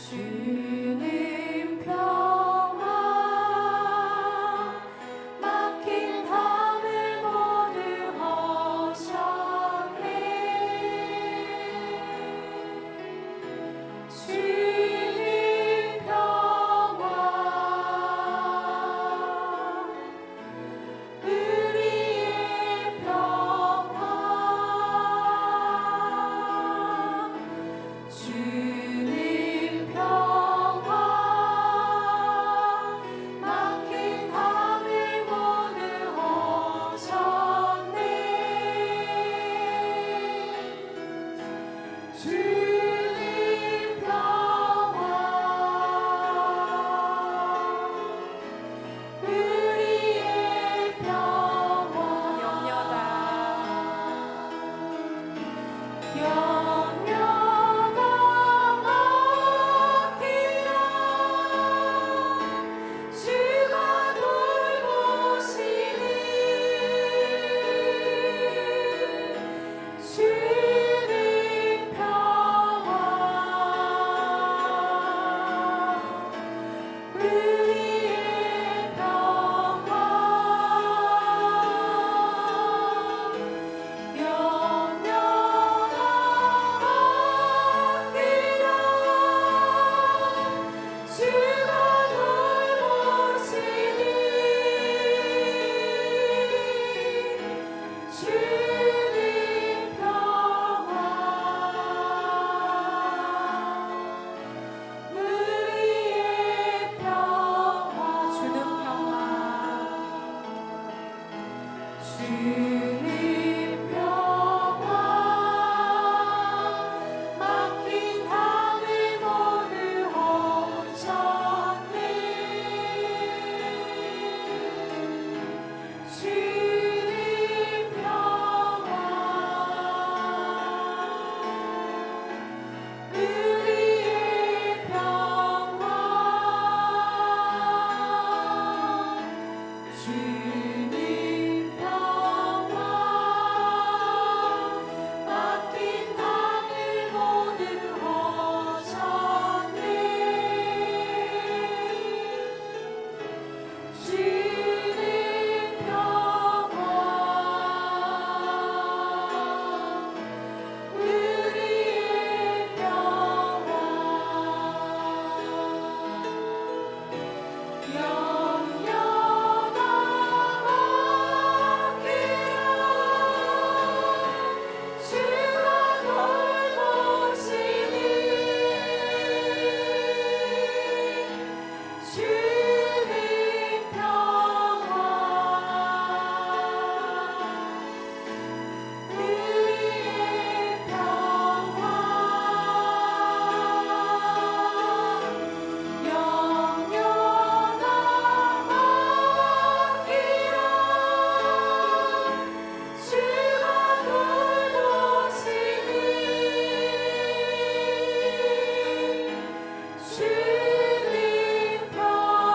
주님 평화 막힌 담을 모두 허셨네. 주님 평화 우리의 평화 주님 평화 막힌 담을 모두 허셨네. 주님 평화 우리의 평화 영원하다 맡기라. 주가 돌보시니 주님 평화 우리의 평화 영원하다 맡기라. 주가 돌보시니 주님 평화 우리의 평화 주는 평화 주님 평화 막힌 담을 모두 허셨네. 주님 평화 우리의 평화 주님 평화 막힌 담을 모두 허셨네. 주님 평화 우리의 평화 영원하다 맡기라. 주가 돌보시니 주님 평화 우리의 평화 영원하다 맡기라. 주가 돌보시니 주님 평화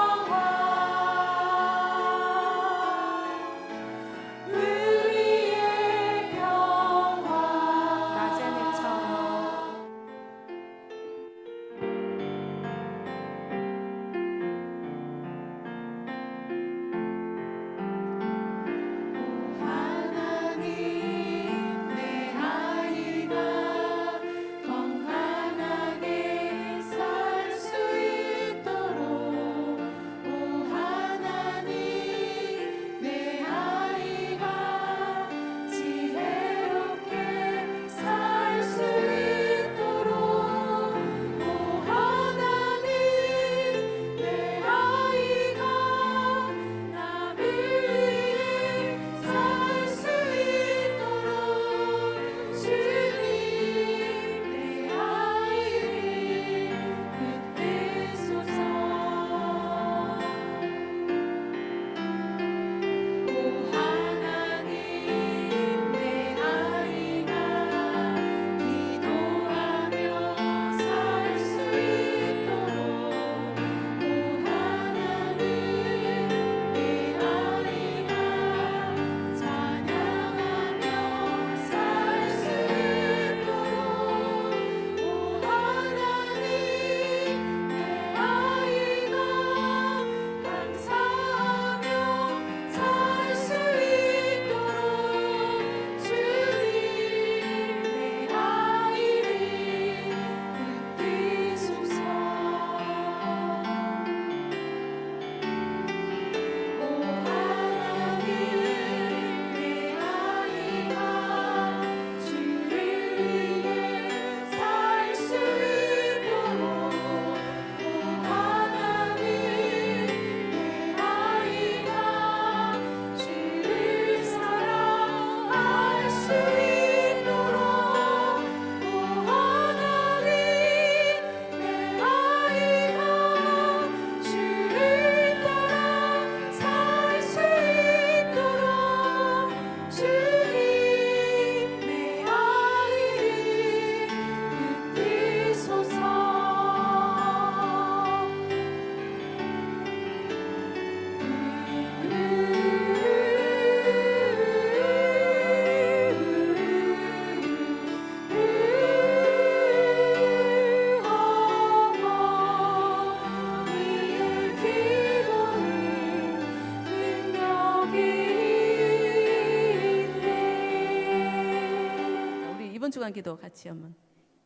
이번 주간 기도 같이 한번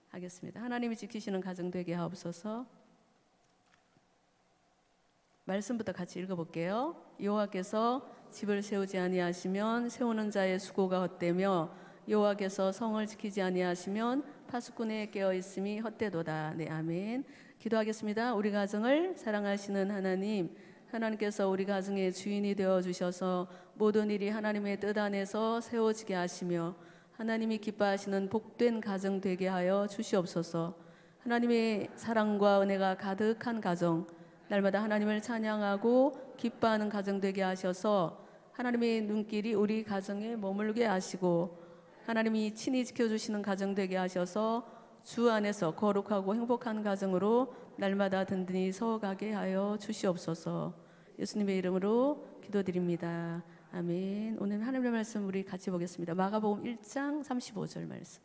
하겠습니다. 하나님이 지키시는 가정 되게 하옵소서. 말씀부터 같이 읽어볼게요. 여호와께서 집을 세우지 아니하시면 세우는 자의 수고가 헛되며 여호와께서 성을 지키지 아니하시면 파수꾼에 깨어 있음이 헛되도다. 네, 아멘. 기도하겠습니다. 우리 가정을 사랑하시는 하나님, 하나님께서 우리 가정의 주인이 되어 주셔서 모든 일이 하나님의 뜻 안에서 세워지게 하시며 하나님이 기뻐하시는 복된 가정 되게 하여 주시옵소서. 하나님의 사랑과 은혜가 가득한 가정, 날마다 하나님을 찬양하고 기뻐하는 가정 되게 하셔서 하나님의 눈길이 우리 가정에 머물게 하시고 하나님이 친히 지켜주시는 가정 되게 하셔서 주 안에서 거룩하고 행복한 가정으로 날마다 든든히 서가게 하여 주시옵소서. 예수님의 이름으로 기도드립니다. 아멘. 오늘 하나님의 말씀 우리 같이 보겠습니다. 마가복음 1장 35절 말씀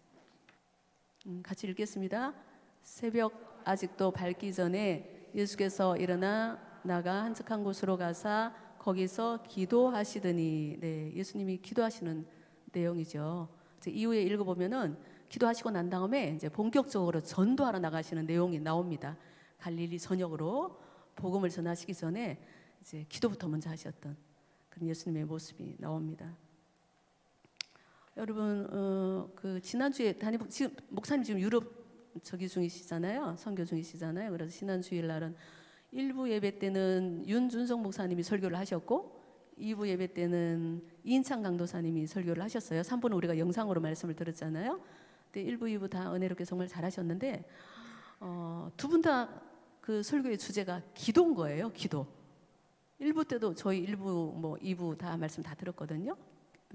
같이 읽겠습니다. 새벽 아직도 밝기 전에 예수께서 일어나 나가 한적한 곳으로 가사 거기서 기도하시더니. 네, 예수님이 기도하시는 내용이죠. 이후에 읽어보면은 기도하시고 난 다음에 이제 본격적으로 전도하러 나가시는 내용이 나옵니다. 갈릴리 전역으로 복음을 전하시기 전에 이제 기도부터 먼저 하셨던 그런 예수님의 모습이 나옵니다. 여러분, 그 지난주에 지금 목사님 지금 유럽 저기 중이시잖아요. 선교 중이시잖아요. 그래서 지난 주일날은 1부 예배 때는 윤준성 목사님이 설교를 하셨고 2부 예배 때는 이인창 강도사님이 설교를 하셨어요. 3부는 우리가 영상으로 말씀을 들었잖아요. 근데 1부, 2부 다 은혜롭게 정말 잘하셨는데 두 분 다 그 설교의 주제가 기도인 거예요. 기도. 1부 때도 저희 1부 뭐 2부 다 말씀 다 들었거든요.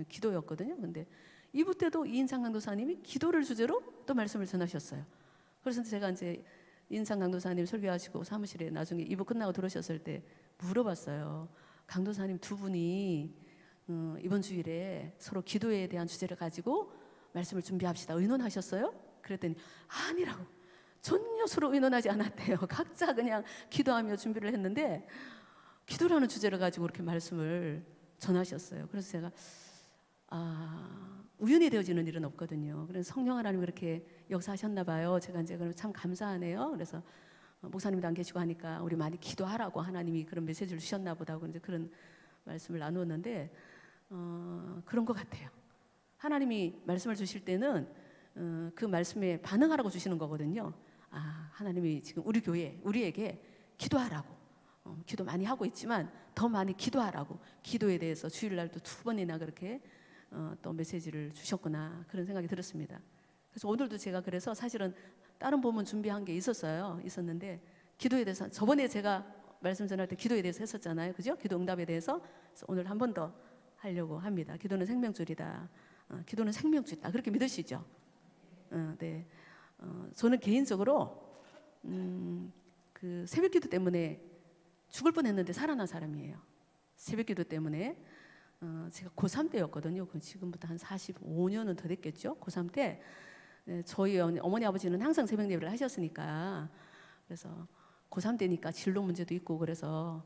기도였거든요. 근데 2부 때도 이인창 강도사님이 기도를 주제로 또 말씀을 전하셨어요. 그래서 제가 이제 이인창 강도사님 설교하시고 사무실에 나중에 2부 끝나고 들어오셨을 때 물어봤어요. 강도사님 두 분이 이번 주일에 서로 기도에 대한 주제를 가지고 말씀을 준비합시다. 의논하셨어요? 그랬더니 아니라고. 전혀 서로 의논하지 않았대요. 각자 그냥 기도하며 준비를 했는데 기도라는 주제를 가지고 그렇게 말씀을 전하셨어요. 그래서 제가 우연히 되어지는 일은 없거든요. 그래서 성령 하나님 그렇게 역사하셨나 봐요. 제가 이제 참 감사하네요. 그래서 목사님도 안 계시고 하니까 우리 많이 기도하라고 하나님이 그런 메시지를 주셨나 보다고 이제 그런 말씀을 나누었는데 그런 것 같아요. 하나님이 말씀을 주실 때는 그 말씀에 반응하라고 주시는 거거든요. 하나님이 지금 우리 교회 우리에게 기도하라고. 기도 많이 하고 있지만 더 많이 기도하라고 기도에 대해서 주일날도 2번이나 그렇게 또 메시지를 주셨구나 그런 생각이 들었습니다. 그래서 오늘도 제가 그래서 사실은 다른 본문 준비한 게 있었는데 기도에 대해서 저번에 제가 말씀 전할 때 기도에 대해서 했었잖아요. 그죠? 기도 응답에 대해서. 그래서 오늘 한 번 더 하려고 합니다. 기도는 생명줄이다. 기도는 생명줄이다. 그렇게 믿으시죠? 네. 저는 개인적으로 그 새벽기도 때문에 죽을 뻔했는데 살아난 사람이에요. 새벽기도 때문에 제가 고3 때였거든요. 지금부터 한 45년은 더 됐겠죠. 고3 때 저희 어머니 아버지는 항상 새벽 예배를 하셨으니까 그래서 고3 때니까 진로 문제도 있고 그래서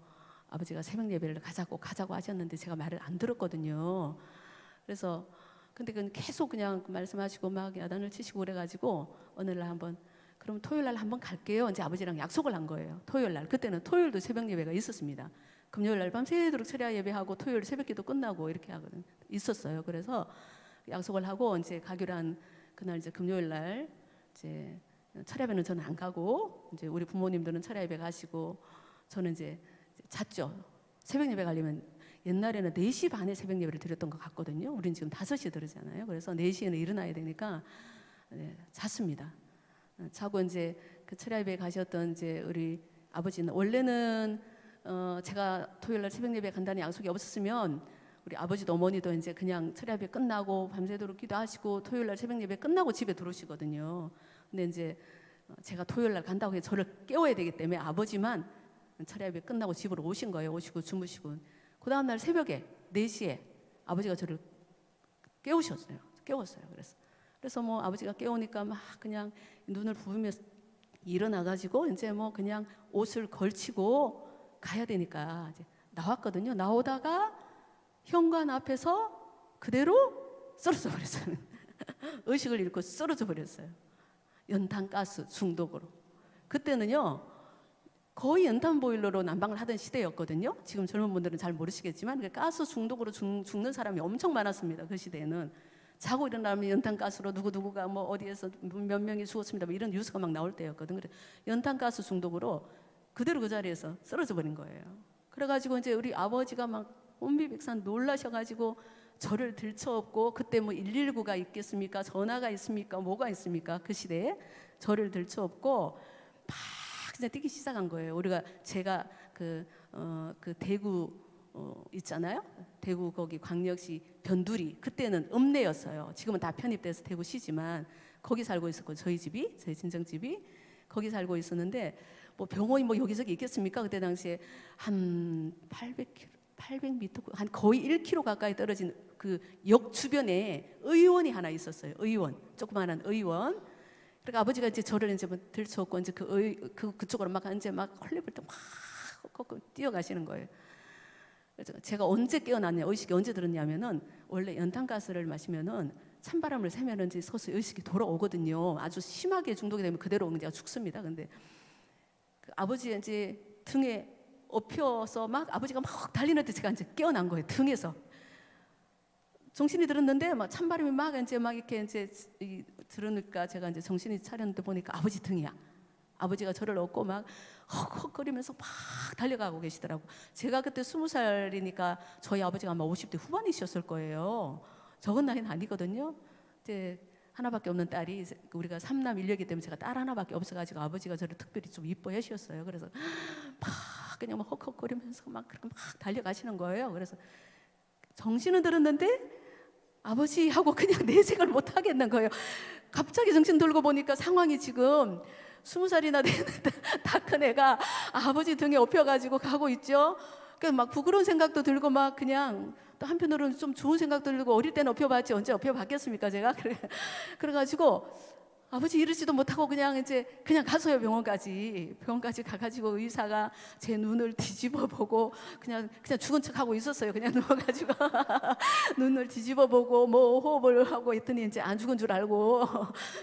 아버지가 새벽 예배를 가자고 하셨는데 제가 말을 안 들었거든요. 그래서 근데 그건 계속 그냥 말씀하시고 막 야단을 치시고 그래가지고 어느 날 한번 그럼 토요일 날 한번 갈게요. 이제 아버지랑 약속을 한 거예요. 토요일 날. 그때는 토요일도 새벽 예배가 있었습니다. 금요일 날 밤 새도록 철야 예배하고 토요일 새벽기도 끝나고 이렇게 하거든 있었어요. 그래서 약속을 하고 이제 가기로 한 그날 이제 금요일 날 이제 철야배는 저는 안 가고 이제 우리 부모님들은 철야 예배 가시고 저는 이제 잤죠. 새벽 예배 가려면 옛날에는 4시 반에 새벽 예배를 드렸던 것 같거든요. 우린 지금 5시 들으잖아요. 그래서 4시에는 일어나야 되니까 잤습니다. 자고 이제 그 철야 예배 가셨던 이제 우리 아버지는 원래는 제가 토요일 날 새벽 예배 간다는 약속이 없었으면 우리 아버지도 어머니도 이제 그냥 철야 예배 끝나고 밤새도록 기도하시고 토요일 날 새벽 예배 끝나고 집에 들어오시거든요. 근데 이제 제가 토요일 날 간다고 해서 저를 깨워야 되기 때문에 아버지만 철야 예배 끝나고 집으로 오신 거예요. 오시고 주무시고 그 다음 날 새벽에 4시에 아버지가 저를 깨우셨어요. 그래서 뭐 아버지가 깨우니까 막 그냥 눈을 부으며 일어나가지고 이제 뭐 그냥 옷을 걸치고 가야 되니까 이제 나왔거든요. 나오다가 현관 앞에서 그대로 쓰러져 버렸어요. 의식을 잃고 쓰러져 버렸어요. 연탄가스 중독으로. 그때는요 거의 연탄 보일러로 난방을 하던 시대였거든요. 지금 젊은 분들은 잘 모르시겠지만 가스 중독으로 죽는 사람이 엄청 많았습니다. 그 시대에는 자고 일어나면 연탄가스로 누구누구가 뭐 어디에서 몇 명이 죽었습니다. 뭐 이런 뉴스가 막 나올 때였거든. 그래 연탄가스 중독으로 그대로 그 자리에서 쓰러져 버린 거예요. 그래가지고 이제 우리 아버지가 막 혼비백산 놀라셔가지고 저를 들쳐업고, 그때 뭐 119가 있겠습니까? 전화가 있습니까? 뭐가 있습니까? 그 시대에 저를 들쳐업고 막 그냥 뛰기 시작한 거예요. 제가 그 대구 있잖아요. 대구 거기 광역시 변두리, 그때는 읍내였어요. 지금은 다 편입돼서 대구시지만 거기 살고 있었고, 저희 친정집이 거기 살고 있었는데 뭐 병원이 뭐 여기저기 있겠습니까? 그때 당시에 한 800m, 한 거의 1km 가까이 떨어진 그 역 주변에 의원이 하나 있었어요. 의원, 조그마한 의원. 그러니까 아버지가 이제 저를 이제 뭐 들쳐오고 이제 그쪽으로 막 이제 막 헐레벌떡 막 뛰어가시는 거예요. 그래서 제가 언제 깨어났냐, 의식이 언제 들었냐면은 원래 연탄가스를 마시면은 찬바람을 쐬면은 이제 서서히 의식이 돌아오거든요. 아주 심하게 중독이 되면 그대로 이제 죽습니다. 근데 그 아버지 이제 등에 엎혀서 막 아버지가 막 달리는데 제가 이제 깨어난 거예요. 등에서 정신이 들었는데 막 찬바람이 막 이렇게 이제 들으니까 제가 이제 정신이 차렸는데 보니까 아버지 등이야. 아버지가 저를 업고 막 헉헉거리면서 막 달려가고 계시더라고. 제가 그때 20살이니까 저희 아버지가 아마 50대 후반이셨을 거예요. 적은 나이는 아니거든요. 이제 하나밖에 없는 딸이, 우리가 3남 1녀이기 때문에 제가 딸 하나밖에 없어가지고 아버지가 저를 특별히 좀 이뻐해 주셨어요. 그래서 막 그냥 막 헉헉거리면서 막 그렇게 막 달려가시는 거예요. 그래서 정신은 들었는데 아버지 하고 그냥 내색을 못 하겠는 거예요. 갑자기 정신 들고 보니까 상황이 지금 20살이나 되는 다 큰 애가 아버지 등에 업혀가지고 가고 있죠. 그러니까 막 부끄러운 생각도 들고 막 그냥 또 한편으로는 좀 좋은 생각도 들고, 어릴 때는 업혀봤지 언제 업혀봤겠습니까 제가. 그래가지고 아버지 이러지도 못하고 그냥 가서요. 병원까지 가가지고 의사가 제 눈을 뒤집어 보고 그냥 죽은 척하고 있었어요. 그냥 누워가지고 눈을 뒤집어 보고 뭐 호흡을 하고 했더니 이제 안 죽은 줄 알고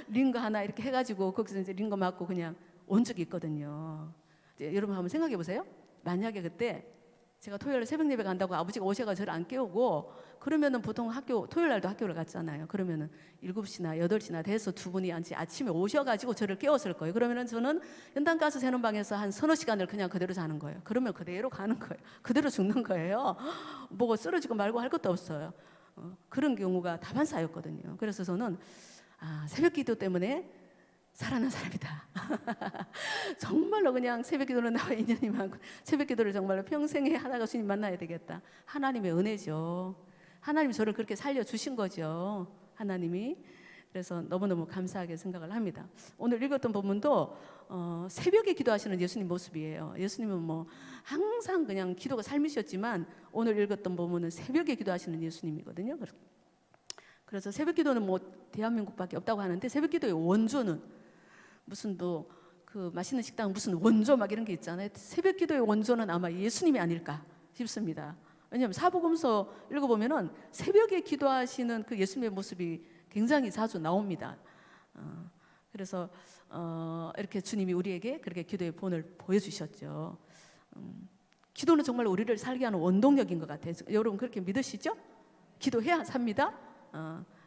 링거 하나 이렇게 해가지고 거기서 이제 링거 맞고 그냥 온 적이 있거든요. 이제 여러분 한번 생각해 보세요. 만약에 그때 제가 토요일 새벽 예배 간다고 아버지가 오셔가 저를 안 깨우고, 그러면은 보통 토요일 날도 학교를 갔잖아요. 그러면은 7시나 8시나 돼서 두 분이 아침에 오셔가지고 저를 깨웠을 거예요. 그러면은 저는 연탄가스 새는 방에서 한 서너 시간을 그냥 그대로 자는 거예요. 그러면 그대로 가는 거예요. 그대로 죽는 거예요. 뭐가 쓰러지고 말고 할 것도 없어요. 그런 경우가 다반사였거든요. 그래서 저는 새벽 기도 때문에 살아난 사람이다. 정말로 그냥 새벽 기도는 나와 인연이 많고, 새벽 기도를 정말로 평생에 하다가 주님 만나야 되겠다. 하나님의 은혜죠. 하나님이 저를 그렇게 살려주신 거죠. 하나님이. 그래서 너무너무 감사하게 생각을 합니다. 오늘 읽었던 본문도 새벽에 기도하시는 예수님 모습이에요. 예수님은 뭐 항상 그냥 기도가 삶이셨지만 오늘 읽었던 본문은 새벽에 기도하시는 예수님이거든요. 그래서 새벽 기도는 뭐 대한민국밖에 없다고 하는데, 새벽 기도의 원조는 무슨 그 맛있는 식당 무슨 원조 막 이런 게 있잖아요. 새벽 기도의 원조는 아마 예수님이 아닐까 싶습니다. 왜냐하면 사복음서 읽어보면은 새벽에 기도하시는 그 예수님의 모습이 굉장히 자주 나옵니다. 그래서 이렇게 주님이 우리에게 그렇게 기도의 본을 보여주셨죠. 기도는 정말 우리를 살게 하는 원동력인 것 같아요. 여러분 그렇게 믿으시죠? 기도해야 삽니다.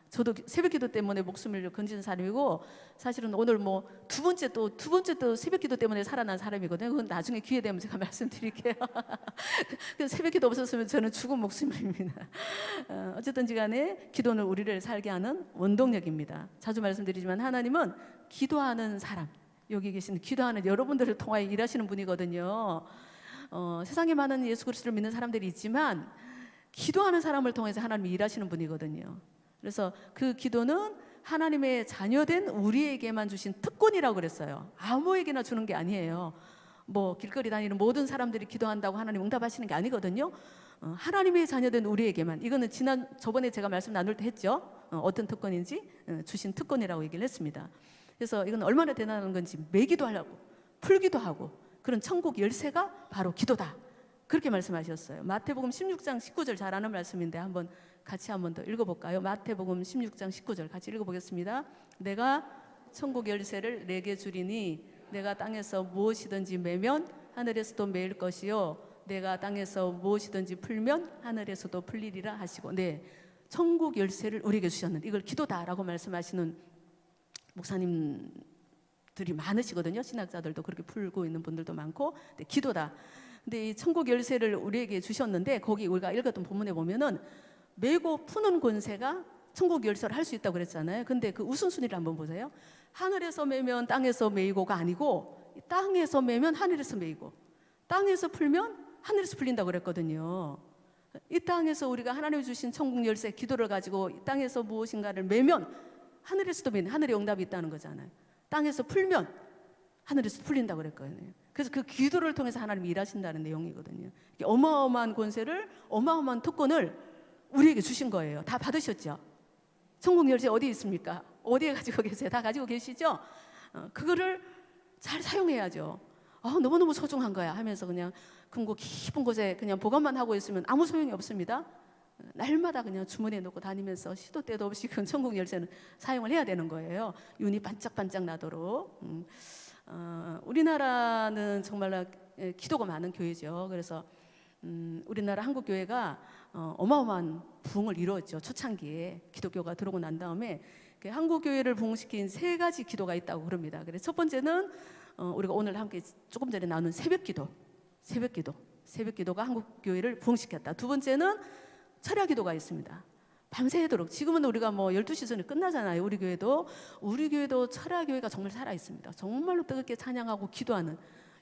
저도 새벽 기도 때문에 목숨을 건지는 사람이고, 사실은 오늘 뭐 두 번째 또 새벽 기도 때문에 살아난 사람이거든요. 그건 나중에 기회 되면 제가 말씀드릴게요. 새벽 기도 없었으면 저는 죽은 목숨입니다. 어쨌든지 간에 기도는 우리를 살게 하는 원동력입니다. 자주 말씀드리지만 하나님은 기도하는 사람, 여기 계신 기도하는 여러분들을 통하여 일하시는 분이거든요. 세상에 많은 예수 그리스도를 믿는 사람들이 있지만 기도하는 사람을 통해서 하나님이 일하시는 분이거든요. 그래서 그 기도는 하나님의 자녀된 우리에게만 주신 특권이라고 그랬어요. 아무에게나 주는 게 아니에요. 뭐 길거리 다니는 모든 사람들이 기도한다고 하나님 응답하시는 게 아니거든요. 하나님의 자녀된 우리에게만, 이거는 저번에 제가 말씀 나눌 때 했죠. 어떤 특권인지 주신 특권이라고 얘기를 했습니다. 그래서 이건 얼마나 대단한 건지, 매기도 하려고 풀기도 하고, 그런 천국 열쇠가 바로 기도다. 그렇게 말씀하셨어요. 마태복음 16장 19절 잘 아는 말씀인데 한번 같이 한번 더 읽어볼까요? 마태복음 16장 19절 같이 읽어보겠습니다. 내가 천국 열쇠를 내게 주리니 내가 땅에서 무엇이든지 매면 하늘에서도 매일 것이요 내가 땅에서 무엇이든지 풀면 하늘에서도 풀리리라 하시고, 네, 천국 열쇠를 우리에게 주셨는데 이걸 기도다라고 말씀하시는 목사님들이 많으시거든요. 신학자들도 그렇게 풀고 있는 분들도 많고, 네, 기도다. 근데 이 천국 열쇠를 우리에게 주셨는데 거기 우리가 읽었던 본문에 보면은 메고 푸는 권세가 천국 열쇠를 할 수 있다고 그랬잖아요. 근데 그 우선순위를 한번 보세요. 하늘에서 매면 땅에서 매이고가 아니고 땅에서 매면 하늘에서 매이고 땅에서 풀면 하늘에서 풀린다고 그랬거든요. 이 땅에서 우리가 하나님이 주신 천국 열쇠 기도를 가지고 이 땅에서 무엇인가를 매면 하늘에서도 매는 하늘의 응답이 있다는 거잖아요. 땅에서 풀면 하늘에서 풀린다고 그랬거든요. 그래서 그 기도를 통해서 하나님이 일하신다는 내용이거든요. 어마어마한 권세를, 어마어마한 특권을 우리에게 주신 거예요. 다 받으셨죠? 천국 열쇠 어디 있습니까? 어디에 가지고 계세요? 다 가지고 계시죠? 그거를 잘 사용해야죠. 너무너무 소중한 거야 하면서 그냥 금고 깊은 곳에 그냥 보관만 하고 있으면 아무 소용이 없습니다. 날마다 그냥 주머니에 넣고 다니면서 시도 때도 없이 그 천국 열쇠는 사용을 해야 되는 거예요. 윤이 반짝반짝 나도록. 우리나라는 정말로 기도가 많은 교회죠. 그래서 우리나라 한국 교회가 어마어마한 부흥을 이루었죠. 초창기에 기독교가 들어오고 난 다음에 한국 교회를 부흥시킨 3가지 기도가 있다고 그럽니다. 그래서 첫 번째는 우리가 오늘 함께 조금 전에 나눈 새벽기도가 한국 교회를 부흥시켰다. 두 번째는 철야 기도가 있습니다. 밤새도록. 지금은 우리가 12시 전에 끝나잖아요. 우리 교회도 철야 교회가 정말 살아 있습니다. 정말로 뜨겁게 찬양하고 기도하는.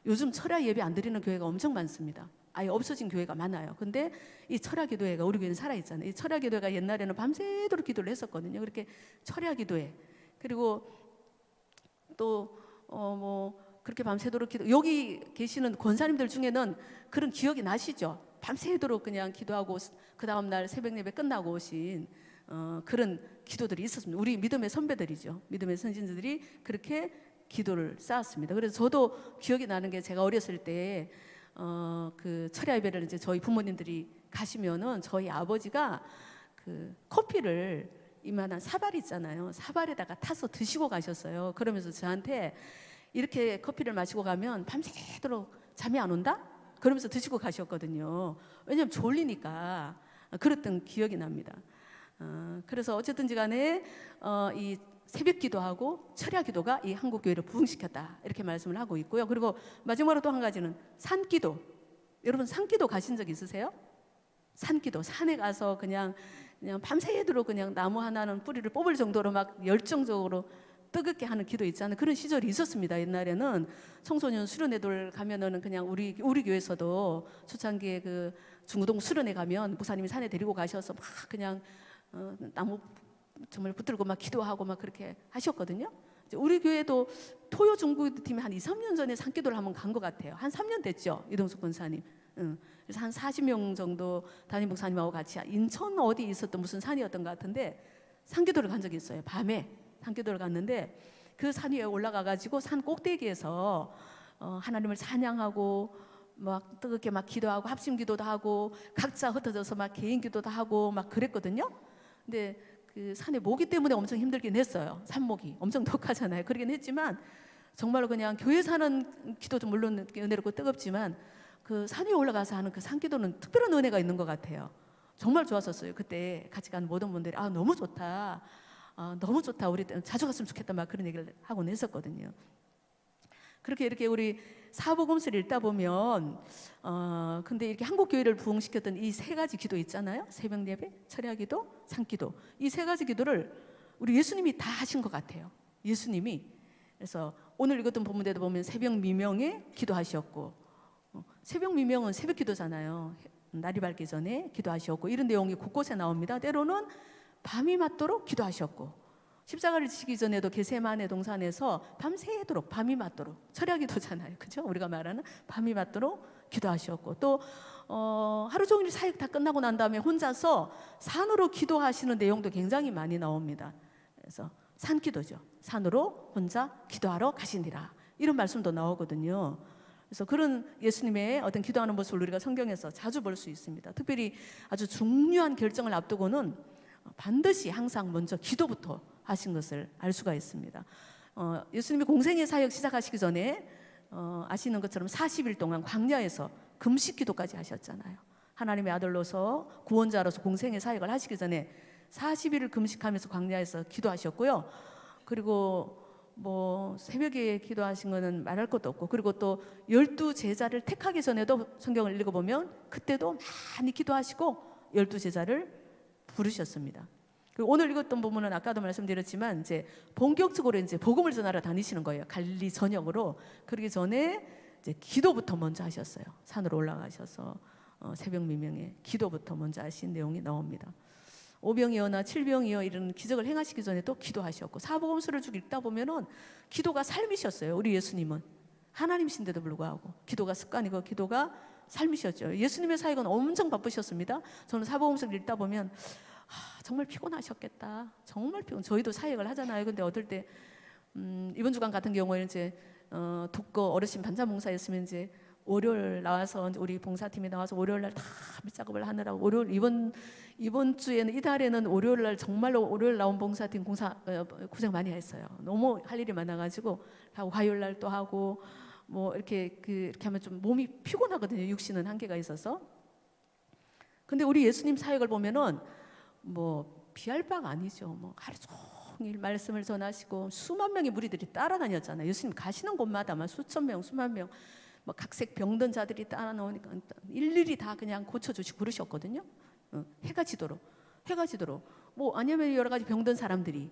요즘 철야 예배 안 드리는 교회가 엄청 많습니다. 아예 없어진 교회가 많아요. 근데 이 철야 기도회가 우리 교회는 살아 있잖아요. 이 철야 기도회가 옛날에는 밤새도록 기도를 했었거든요. 그렇게 철야 기도회. 그리고 또 그렇게 밤새도록 기도. 여기 계시는 권사님들 중에는 그런 기억이 나시죠? 밤새도록 그냥 기도하고 그 다음 날 새벽 예배 끝나고 오신 그런 기도들이 있었습니다. 우리 믿음의 선배들이죠. 믿음의 선진들이 그렇게 기도를 쌓았습니다. 그래서 저도 기억이 나는 게 제가 어렸을 때 그 철야 예배를 이제 저희 부모님들이 가시면은 저희 아버지가 그 커피를 이만한 사발 있잖아요. 사발에다가 타서 드시고 가셨어요. 그러면서 저한테 이렇게 커피를 마시고 가면 밤새도록 잠이 안 온다? 그러면서 드시고 가셨거든요. 왜냐하면 졸리니까. 그랬던 기억이 납니다. 그래서 어쨌든지 간에 이 새벽 기도하고 철야 기도가 이 한국 교회를 부흥시켰다 이렇게 말씀을 하고 있고요. 그리고 마지막으로 또 한 가지는 산기도. 여러분 산기도 가신 적 있으세요? 산기도. 산에 가서 그냥 밤새도록 그냥 나무 하나는 뿌리를 뽑을 정도로 막 열정적으로 뜨겁게 하는 기도 있잖아요. 그런 시절이 있었습니다. 옛날에는 청소년 수련회들 가면은 그냥 우리 교회에서도 초창기에 그 중구동 수련회 가면 목사님이 산에 데리고 가셔서 막 그냥 나무 정말 붙들고 막 기도하고 막 그렇게 하셨거든요. 우리 교회도 토요 중구팀이 한 2, 3년 전에 산기도를 한번 간 것 같아요. 한 3년 됐죠. 이동숙 권사님. 그래서 한 40명 정도 담임 목사님하고 같이 인천 어디 있었던 무슨 산이었던 것 같은데 산기도를 간 적이 있어요. 밤에 산기도를 갔는데 그 산 위에 올라가 가지고 산 꼭대기에서 하나님을 찬양하고 막 뜨겁게 막 기도하고 합심 기도도 하고 각자 흩어져서 막 개인 기도도 하고 막 그랬거든요. 근데 그 산에 모기 때문에 엄청 힘들긴 했어요. 산모기 엄청 독하잖아요. 그러긴 했지만 정말로 그냥 교회 사는 기도도 물론 은혜롭고 뜨겁지만 그 산 위에 올라가서 하는 그 산기도는 특별한 은혜가 있는 것 같아요. 정말 좋았었어요. 그때 같이 간 모든 분들이 너무 좋다. 너무 좋다. 우리 자주 갔으면 좋겠다. 막 그런 얘기를 하곤 했었거든요. 그렇게 이렇게 우리 사복음서를 읽다 보면 근데 이렇게 한국 교회를 부흥시켰던 이 3가지 기도 있잖아요. 새벽 예배, 철야 기도, 산기도. 이 3가지 기도를 우리 예수님이 다 하신 것 같아요. 예수님이. 그래서 오늘 읽었던 본문에도 보면 새벽 미명에 기도하셨고 새벽 미명은 새벽 기도잖아요. 날이 밝기 전에 기도하셨고 이런 내용이 곳곳에 나옵니다. 때로는 밤이 맞도록 기도하셨고 십자가를 지시기 전에도 겟세마네 동산에서 밤새도록 밤이 맞도록 철야 기도잖아요. 그죠? 우리가 말하는 밤이 맞도록 기도하셨고 또 하루 종일 사역 다 끝나고 난 다음에 혼자서 산으로 기도하시는 내용도 굉장히 많이 나옵니다. 그래서 산기도죠. 산으로 혼자 기도하러 가시니라 이런 말씀도 나오거든요. 그래서 그런 예수님의 어떤 기도하는 모습을 우리가 성경에서 자주 볼 수 있습니다. 특별히 아주 중요한 결정을 앞두고는 반드시 항상 먼저 기도부터 하신 것을 알 수가 있습니다. 예수님이 공생의 사역 시작하시기 전에 아시는 것처럼 40일 동안 광야에서 금식 기도까지 하셨잖아요. 하나님의 아들로서 구원자로서 공생의 사역을 하시기 전에 40일을 금식하면서 광야에서 기도하셨고요. 그리고 뭐 새벽에 기도하신 거는 말할 것도 없고, 그리고 또 12제자를 택하기 전에도 성경을 읽어보면 그때도 많이 기도하시고 12제자를 부르셨습니다. 그리고 오늘 읽었던 부분은 아까도 말씀드렸지만 이제 본격적으로 이제 복음을 전하러 다니시는 거예요. 갈릴리 전역으로. 그러기 전에 이제 기도부터 먼저 하셨어요. 산으로 올라가셔서 새벽 미명에 기도부터 먼저 하신 내용이 나옵니다. 오병이어나 칠병이어 이런 기적을 행하시기 전에 또 기도하셨고, 사복음서를 쭉 읽다 보면은 기도가 삶이셨어요. 우리 예수님은 하나님이신데도 불구하고 기도가 습관이고 기도가 삶이셨죠. 예수님의 사역은 엄청 바쁘셨습니다. 저는 사복음서를 읽다 보면 정말 피곤하셨겠다. 정말 피곤. 저희도 사역을 하잖아요. 근데 어떨 때 이번 주간 같은 경우에는 이제 독거 어르신 반찬 봉사였으면 이제 월요일 나와서 우리 봉사팀이 나와서 월요일 날 다 밑작업을 하느라고, 월요일 이번 주에는 이달에는 월요일 날 정말로 월요일 나온 봉사팀 고생 많이 했어요. 너무 할 일이 많아가지고 하고 화요일 날 또 하고 뭐 이렇게 이렇게 하면 좀 몸이 피곤하거든요. 육신은 한계가 있어서. 근데 우리 예수님 사역을 보면은 뭐 비할 바가 아니죠. 뭐 하루 종일 말씀을 전하시고 수만 명의 무리들이 따라다녔잖아요. 예수님 가시는 곳마다 막 수천 명, 수만 명, 뭐 각색 병든 자들이 따라 나오니까 일일이 다 그냥 고쳐주시고 그러셨거든요. 해가 지도록 뭐 아니면 여러 가지 병든 사람들이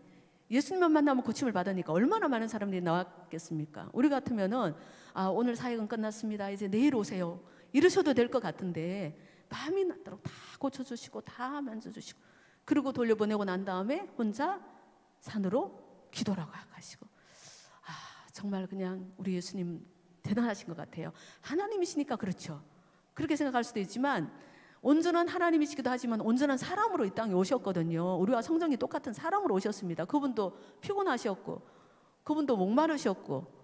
예수님만 만나면 고침을 받으니까 얼마나 많은 사람들이 나왔겠습니까? 우리 같으면은 오늘 사역은 끝났습니다. 이제 내일 오세요. 이러셔도 될 것 같은데 밤이 낮도록 다 고쳐주시고 다 만져주시고, 그리고 돌려보내고 난 다음에 혼자 산으로 기도라고 하시고, 정말 그냥 우리 예수님 대단하신 것 같아요. 하나님이시니까 그렇죠. 그렇게 생각할 수도 있지만 온전한 하나님이시기도 하지만 온전한 사람으로 이 땅에 오셨거든요. 우리와 성정이 똑같은 사람으로 오셨습니다. 그분도 피곤하셨고, 그분도 목마르셨고,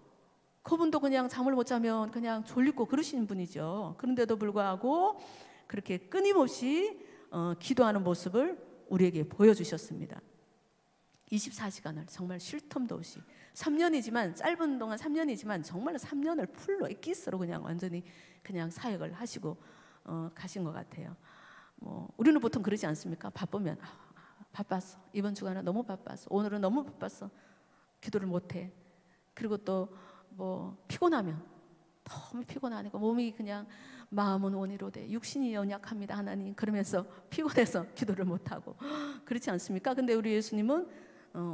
그분도 그냥 잠을 못 자면 그냥 졸리고 그러신 분이죠. 그런데도 불구하고 그렇게 끊임없이 기도하는 모습을 우리에게 보여주셨습니다. 24시간을 정말 쉴 틈도 없이 3년이지만 짧은 동안 3년이지만 정말 3년을 풀로 엑기스로 그냥 완전히 그냥 사역을 하시고 가신 것 같아요. 뭐 우리는 보통 그러지 않습니까? 바쁘면 바빴어. 이번 주간은 너무 바빴어. 오늘은 너무 바빴어. 기도를 못해. 그리고 또 뭐 피곤하면 너무 피곤하니까 몸이 그냥 마음은 원이로되 육신이 연약합니다 하나님, 그러면서 피곤해서 기도를 못하고 그렇지 않습니까? 근데 우리 예수님은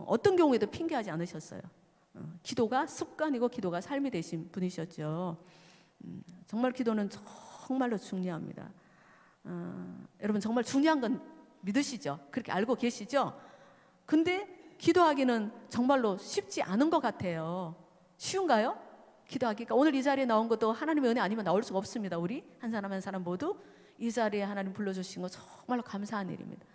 어떤 경우에도 핑계하지 않으셨어요. 기도가 습관이고 기도가 삶이 되신 분이셨죠. 정말 기도는 정말로 중요합니다. 여러분 정말 중요한 건 믿으시죠? 그렇게 알고 계시죠? 근데 기도하기는 정말로 쉽지 않은 것 같아요. 쉬운가요? 기도하기가. 오늘 이 자리에 나온 것도 하나님의 은혜 아니면 나올 수가 없습니다. 우리 한 사람 한 사람 모두 이 자리에 하나님 불러주신 거 정말로 감사한 일입니다.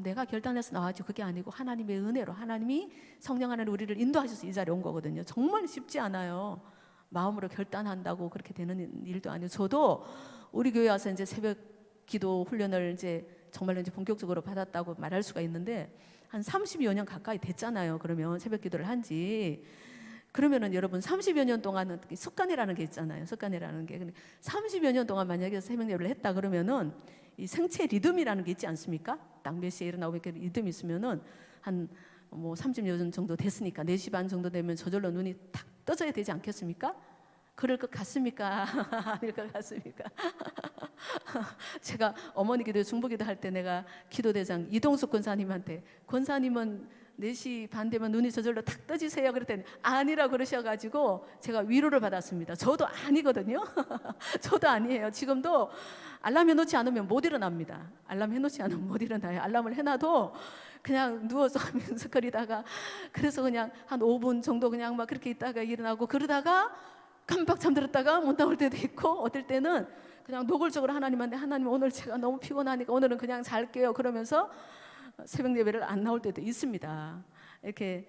내가 결단해서 나왔지 그게 아니고 하나님의 은혜로 하나님이 성령 안에 우리를 인도하셔서 이 자리에 온 거거든요. 정말 쉽지 않아요. 마음으로 결단한다고 그렇게 되는 일도 아니고, 저도 우리 교회 와서 이제 새벽 기도 훈련을 이제 정말로 이제 본격적으로 받았다고 말할 수가 있는데 한 30여 년 가까이 됐잖아요. 그러면 새벽 기도를 한지. 그러면은 여러분 30여 년 동안은 습관이라는 게 있잖아요. 습관이라는 게. 30여 년 동안 만약에 새벽 예배를 했다 그러면은 이 생체 리듬이라는 게 있지 않습니까? 딱 몇 시에 일어나고 이렇게 리듬이 있으면은 한 뭐 30여 년 정도 됐으니까 4시 반 정도 되면 저절로 눈이 탁 떠져야 되지 않겠습니까? 그럴 것 같습니까? 아닐 것 같습니까? 제가 어머니 기도 중보기도 할 때 내가 기도대장 이동숙 권사님한테, 권사님은 4시 반 되면 눈이 저절로 탁 떠지세요 그랬더니 아니라 그러셔가지고 제가 위로를 받았습니다. 저도 아니거든요. 저도 아니에요. 지금도 알람 해놓지 않으면 못 일어납니다. 알람 해놓지 않으면 못 일어나요. 알람을 해놔도 그냥 누워서 민석거리다가, 그래서 그냥 한 5분 정도 그냥 막 그렇게 있다가 일어나고, 그러다가 깜빡 잠들었다가 못 나올 때도 있고, 어떨 때는 그냥 노골적으로 하나님한테, 하나님 오늘 제가 너무 피곤하니까 오늘은 그냥 잘게요 그러면서 새벽 예배를 안 나올 때도 있습니다. 이렇게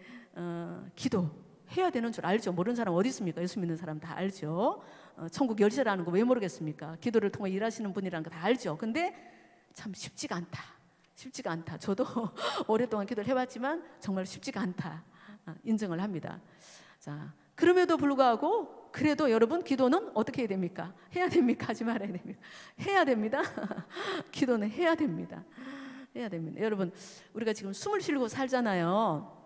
기도 해야 되는 줄 알죠. 모르는 사람 어디 있습니까? 예수 믿는 사람 다 알죠. 천국 열쇠라는 거 왜 모르겠습니까? 기도를 통해 일하시는 분이라는 거 다 알죠. 근데 참 쉽지가 않다. 쉽지가 않다. 저도 오랫동안 기도를 해봤지만 정말 쉽지가 않다. 인정을 합니다. 자, 그럼에도 불구하고 그래도 여러분 기도는 어떻게 해야 됩니까? 해야 됩니까? 하지 말아야 됩니까? 해야 됩니다. 기도는 해야 됩니다. 해야 됩니다. 여러분, 우리가 지금 숨을 쉬고 살잖아요.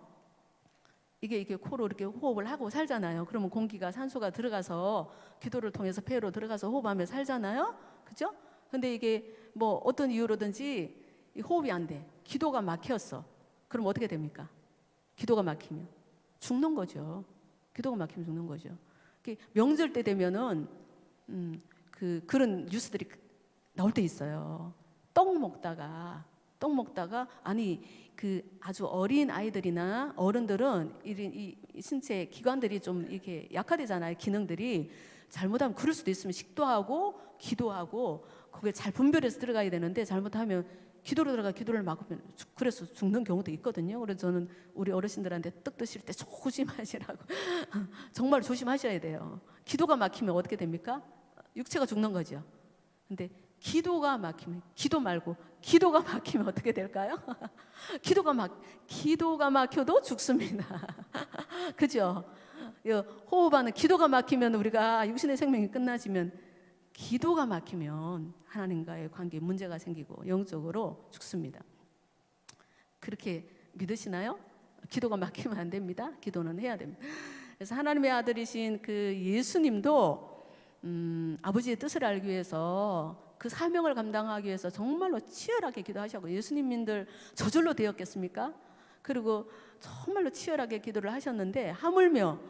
이게 코로 이렇게 호흡을 하고 살잖아요. 그러면 공기가 산소가 들어가서 기도를 통해서 폐로 들어가서 호흡하며 살잖아요. 그죠? 근데 이게 뭐 어떤 이유로든지 이 호흡이 안 돼. 기도가 막혔어. 그럼 어떻게 됩니까? 기도가 막히면 죽는 거죠. 기도가 막히면 죽는 거죠. 명절 때 되면은 그런 뉴스들이 나올 때 있어요. 떡 먹다가 아니 그 아주 어린 아이들이나 어른들은 이 신체 기관들이 좀 이렇게 약화되잖아요. 기능들이 잘못하면 그럴 수도 있으면 식도하고 기도하고 거기에 잘 분별해서 들어가야 되는데 잘못하면 기도로 들어가 기도를 막으면 그래서 죽는 경우도 있거든요. 그래서 저는 우리 어르신들한테 떡 드실 때 조심하시라고 정말 조심하셔야 돼요. 기도가 막히면 어떻게 됩니까? 육체가 죽는 거죠. 근데 기도가 막히면 기도 말고 기도가 막히면 어떻게 될까요? 기도가 막혀도 죽습니다. 그죠? 호흡하는 기도가 막히면 우리가 육신의 생명이 끝나지면 기도가 막히면 하나님과의 관계에 문제가 생기고 영적으로 죽습니다. 그렇게 믿으시나요? 기도가 막히면 안 됩니다. 기도는 해야 됩니다. 그래서 하나님의 아들이신 그 예수님도 아버지의 뜻을 알기 위해서 그 사명을 감당하기 위해서 정말로 치열하게 기도하셨고 예수님들 저절로 되었겠습니까? 그리고 정말로 치열하게 기도를 하셨는데 하물며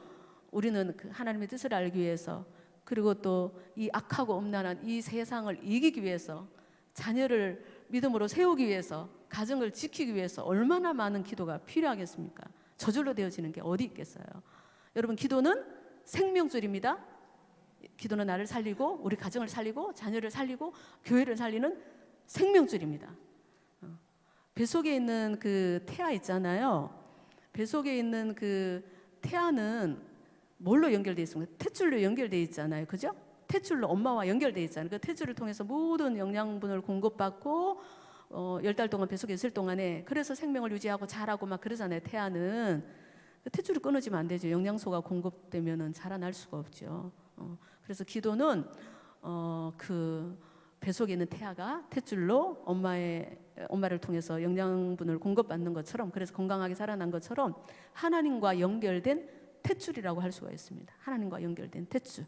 우리는 그 하나님의 뜻을 알기 위해서 그리고 또 이 악하고 음란한 이 세상을 이기기 위해서 자녀를 믿음으로 세우기 위해서 가정을 지키기 위해서 얼마나 많은 기도가 필요하겠습니까? 저절로 되어지는 게 어디 있겠어요? 여러분 기도는 생명줄입니다. 기도는 나를 살리고 우리 가정을 살리고 자녀를 살리고 교회를 살리는 생명줄입니다. 뱃속에 있는 그 태아 있잖아요. 뱃속에 있는 그 태아는 뭘로 연결되어 있습니까? 탯줄로 연결되어 있잖아요. 그죠? 탯줄로 엄마와 연결되어 있잖아요. 그 탯줄을 통해서 모든 영양분을 공급받고 10달 동안 뱃속에 있을 동안에 그래서 생명을 유지하고 자라고 막 그러잖아요. 태아는 탯줄이 끊어지면 안 되죠. 영양소가 공급되면은 자라날 수가 없죠. 그래서 기도는 그 뱃속에 있는 태아가 탯줄로 엄마를 통해서 영양분을 공급받는 것처럼 그래서 건강하게 살아난 것처럼 하나님과 연결된 탯줄이라고 할 수가 있습니다. 하나님과 연결된 탯줄.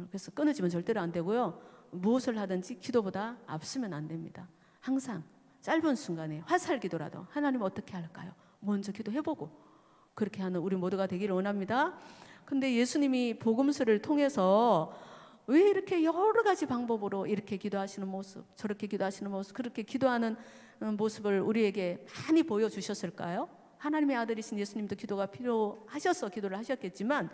그래서 끊어지면 절대로 안 되고요. 무엇을 하든지 기도보다 앞서면 안 됩니다. 항상 짧은 순간에 화살 기도라도 하나님 어떻게 할까요? 먼저 기도해보고 그렇게 하는 우리 모두가 되기를 원합니다. 근데 예수님이 복음서를 통해서 왜 이렇게 여러 가지 방법으로 이렇게 기도하시는 모습, 저렇게 기도하시는 모습, 그렇게 기도하는 모습을 우리에게 많이 보여주셨을까요? 하나님의 아들이신 예수님도 기도가 필요하셔서 기도를 하셨겠지만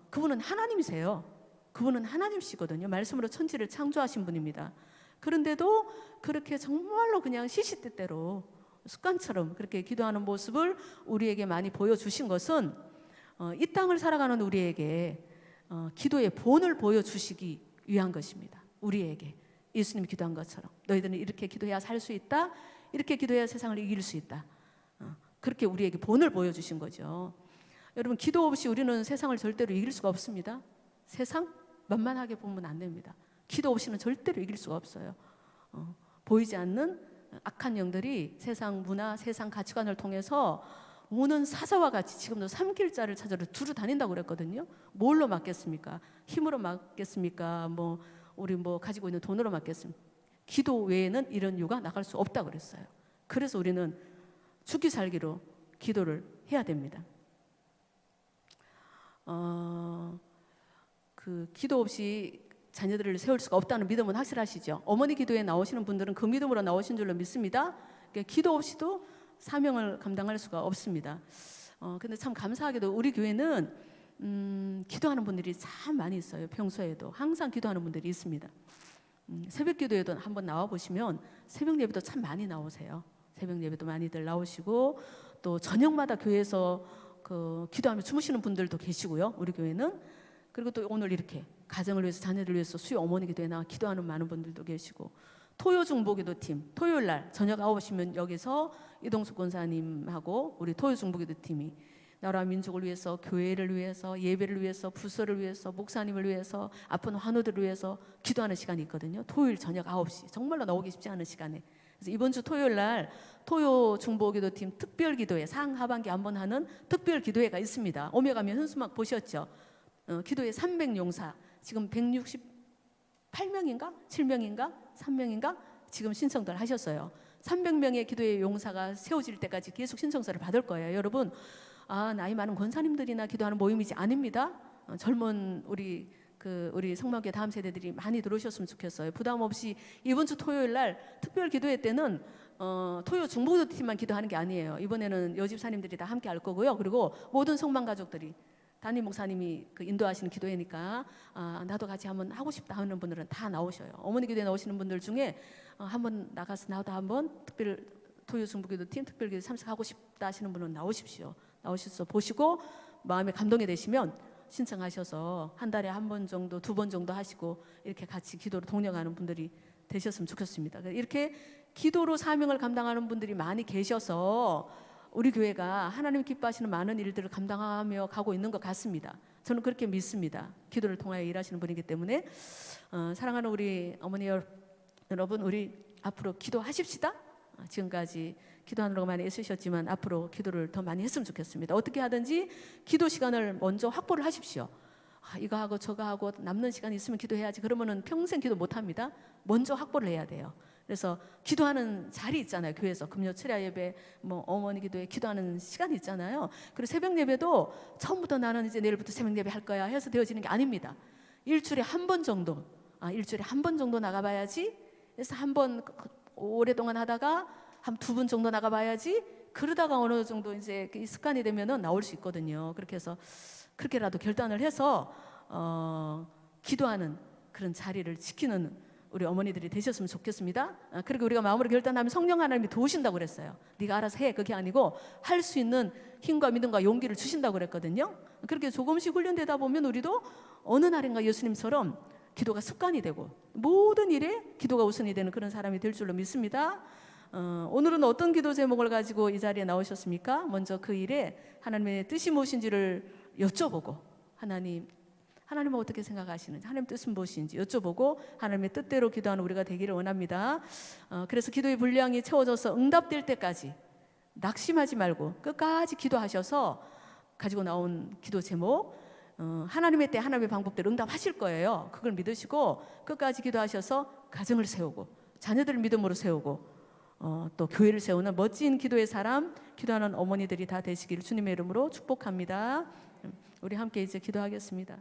그분은 하나님이세요. 그분은 하나님이시거든요. 말씀으로 천지를 창조하신 분입니다. 그런데도 그렇게 정말로 그냥 시시때때로 습관처럼 그렇게 기도하는 모습을 우리에게 많이 보여주신 것은 이 땅을 살아가는 우리에게 기도의 본을 보여주시기 위한 것입니다. 우리에게 예수님이 기도한 것처럼 너희들은 이렇게 기도해야 살 수 있다. 이렇게 기도해야 세상을 이길 수 있다. 그렇게 우리에게 본을 보여주신 거죠. 여러분 기도 없이 우리는 세상을 절대로 이길 수가 없습니다. 세상 만만하게 보면 안 됩니다. 기도 없이는 절대로 이길 수가 없어요. 보이지 않는 악한 영들이 세상 문화, 세상 가치관을 통해서 우는 사자와 같이 지금도 삼킬자를 찾으러 두루 다닌다고 그랬거든요. 뭘로 막겠습니까? 힘으로 막겠습니까? 우리 가지고 있는 돈으로 막겠습니까? 기도 외에는 이런 유가 나갈 수 없다고 그랬어요. 그래서 우리는 죽기 살기로 기도를 해야 됩니다. 그 기도 없이 자녀들을 세울 수가 없다는 믿음은 확실하시죠? 어머니 기도에 나오시는 분들은 그 믿음으로 나오신 줄로 믿습니다. 그러니까 기도 없이도 사명을 감당할 수가 없습니다. 근데 참 감사하게도 우리 교회는 기도하는 분들이 참 많이 있어요. 평소에도 항상 기도하는 분들이 있습니다. 새벽 기도에도 한번 나와 보시면 새벽 예배도 참 많이 나오세요. 새벽 예배도 많이들 나오시고 또 저녁마다 교회에서 그 기도하며 주무시는 분들도 계시고요. 우리 교회는. 그리고 또 오늘 이렇게 가정을 위해서 자녀들을 위해서 수요 어머니 기도에 나와 기도하는 많은 분들도 계시고 토요 중보기도팀 토요일 날 저녁 9시면 여기서 이동숙 권사님하고 우리 토요 중보기도팀이 나라 민족을 위해서 교회를 위해서 예배를 위해서 부서를 위해서 목사님을 위해서 아픈 환우들을 위해서 기도하는 시간이 있거든요. 토요일 저녁 9시 정말로 나오기 쉽지 않은 시간에 그래서 이번 주 토요일 날 토요 중보기도팀 특별 기도회 상하반기 한번 하는 특별 기도회가 있습니다. 오며 가면 현수막 보셨죠? 기도회 300용사 지금 168명인가 7명인가 3명인가 지금 신청들 하셨어요. 300명의 기도회 용사가 세워질 때까지 계속 신청서를 받을 거예요. 여러분 나이 많은 권사님들이나 기도하는 모임이지 아닙니다. 젊은 우리 성막교회 다음 세대들이 많이 들어오셨으면 좋겠어요. 부담 없이 이번 주 토요일 날 특별 기도회 때는 토요 중보기도팀만 기도하는 게 아니에요. 이번에는 여집사님들이 다 함께 할 거고요. 그리고 모든 성만 가족들이 담임 목사님이 그 인도하시는 기도회니까 나도 같이 한번 하고 싶다 하는 분들은 다 나오셔요. 어머니 기도회 나오시는 분들 중에 한번 나가서 나도 한번 특별 토요 중보기도팀 특별 기도회 참석하고 싶다 하시는 분은 나오십시오. 나오셔서 보시고 마음에 감동이 되시면 신청하셔서 한 달에 한 번 정도, 2번 정도 하시고 이렇게 같이 기도로 동력하는 분들이 되셨으면 좋겠습니다. 이렇게 기도로 사명을 감당하는 분들이 많이 계셔서 우리 교회가 하나님 기뻐하시는 많은 일들을 감당하며 가고 있는 것 같습니다. 저는 그렇게 믿습니다. 기도를 통하여 일하시는 분이기 때문에 사랑하는 우리 어머니 여러분, 우리 앞으로 기도하십시다. 지금까지 기도하느라고 많이 애쓰셨지만 앞으로 기도를 더 많이 했으면 좋겠습니다. 어떻게 하든지 기도 시간을 먼저 확보를 하십시오. 이거 하고 저거 하고 남는 시간이 있으면 기도해야지 그러면은 평생 기도 못합니다. 먼저 확보를 해야 돼요. 그래서 기도하는 자리 있잖아요. 교회에서 금요 철야 예배, 뭐 어머니 기도회 기도하는 시간이 있잖아요. 그리고 새벽 예배도 처음부터 나는 이제 내일부터 새벽 예배 할 거야 해서 되어지는 게 아닙니다. 일주일에 한 번 정도, 일주일에 한 번 정도 나가봐야지. 그래서 한 번 오랫동안 하다가 한 2번 정도 나가봐야지. 그러다가 어느 정도 이제 습관이 되면은 나올 수 있거든요. 그렇게 해서 그렇게라도 결단을 해서 기도하는 그런 자리를 지키는 우리 어머니들이 되셨으면 좋겠습니다. 그리고 우리가 마음으로 결단하면 성령 하나님이 도우신다고 그랬어요. 네가 알아서 해. 그게 아니고 할 수 있는 힘과 믿음과 용기를 주신다고 그랬거든요. 그렇게 조금씩 훈련되다 보면 우리도 어느 날인가 예수님처럼 기도가 습관이 되고 모든 일에 기도가 우선이 되는 그런 사람이 될 줄로 믿습니다. 오늘은 어떤 기도 제목을 가지고 이 자리에 나오셨습니까? 먼저 그 일에 하나님의 뜻이 무엇인지를 여쭤보고 하나님은 어떻게 생각하시는지, 하나님 뜻은 무엇인지 여쭤보고 하나님의 뜻대로 기도하는 우리가 되기를 원합니다. 그래서 기도의 분량이 채워져서 응답될 때까지 낙심하지 말고 끝까지 기도하셔서 가지고 나온 기도 제목, 하나님의 때 하나님의 방법대로 응답하실 거예요. 그걸 믿으시고 끝까지 기도하셔서 가정을 세우고 자녀들을 믿음으로 세우고 또 교회를 세우는 멋진 기도의 사람, 기도하는 어머니들이 다 되시기를 주님의 이름으로 축복합니다. 우리 함께 이제 기도하겠습니다.